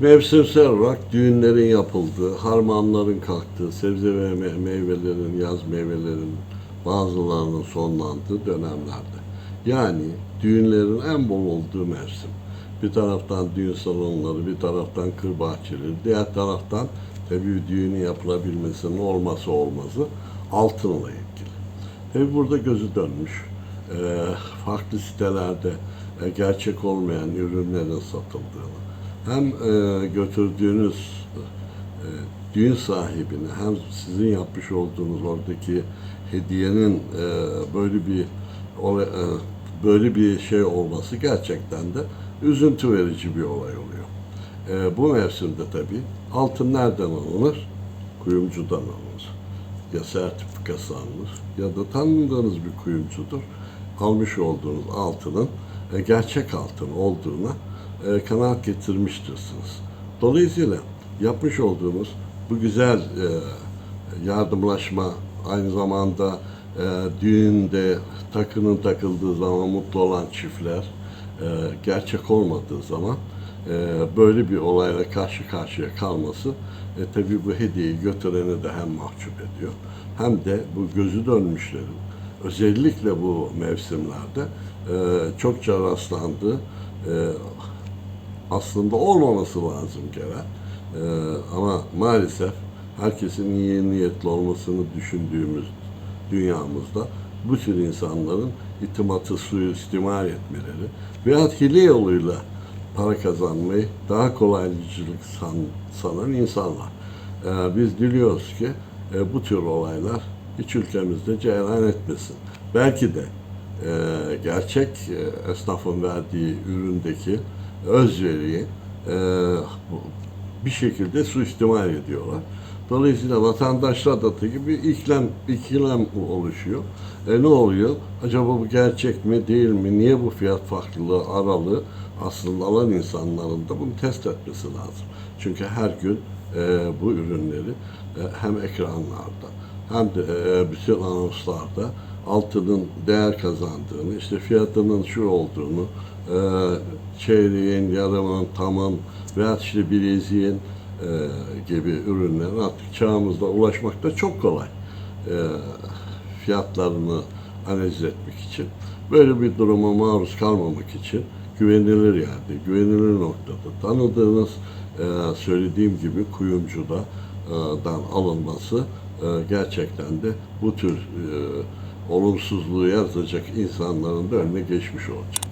Mevsimsel olarak düğünlerin yapıldığı, harmanların kalktığı, sebze ve meyvelerin, yaz meyvelerin bazılarının sonlandığı dönemlerde. Yani düğünlerin en bol olduğu mevsim. Bir taraftan düğün salonları, bir taraftan kır bahçeleri, diğer taraftan tabii düğünün yapılabilmesinin olması olmazı altınla ilgili. Tabii burada gözü dönmüş. Farklı sitelerde gerçek olmayan ürünlerin satıldığını, hem götürdüğünüz düğün sahibine hem sizin yapmış olduğunuz oradaki hediyenin böyle bir şey olması gerçekten de üzüntü verici bir olay oluyor. Bu mevsimde tabii altın nereden alınır? Kuyumcudan alınır. Ya sertifikası alınır ya da tanıdığınız bir kuyumcudur. Almış olduğunuz altının gerçek altın olduğuna kanaat getirmiştirsiniz. Dolayısıyla yapmış olduğumuz bu güzel yardımlaşma, aynı zamanda düğünde takının takıldığı zaman mutlu olan çiftler gerçek olmadığı zaman böyle bir olayla karşı karşıya kalması tabii bu hediyeyi götüreni de hem mahcup ediyor hem de bu gözü dönmüşlerin özellikle bu mevsimlerde çokça rastlandığı aslında olmaması lazım gelen ama maalesef herkesin iyi niyetli olmasını düşündüğümüz dünyamızda bu tür insanların itimatı suistimal etmeleri veya hile yoluyla para kazanmayı daha kolaycılık sanan insanlar. Biz diliyoruz ki bu tür olaylar hiç ülkemizde cereyan etmesin. Belki de gerçek esnafın verdiği üründeki özveriyi bir şekilde suistimal ediyorlar. Dolayısıyla vatandaşlarda da gibi ikilem oluşuyor. Ne oluyor? Acaba bu gerçek mi değil mi? Niye bu fiyat farklılığı aralığı? Aslında alan insanların da bunu test etmesi lazım. Çünkü her gün bu ürünleri hem ekranlarda hem de bütün anonslarda altının değer kazandığını, işte fiyatının şu olduğunu, çeyreğin, yarımın, tamın veya işte bileziğin gibi ürünlerin artık çağımızda ulaşmakta çok kolay. Fiyatlarını analiz etmek için, böyle bir duruma maruz kalmamak için güvenilir yerde, güvenilir noktada tanıdığınız söylediğim gibi kuyumcudan alınması gerçekten de bu tür olumsuzluğu yaratacak insanların da önüne geçmiş olacak.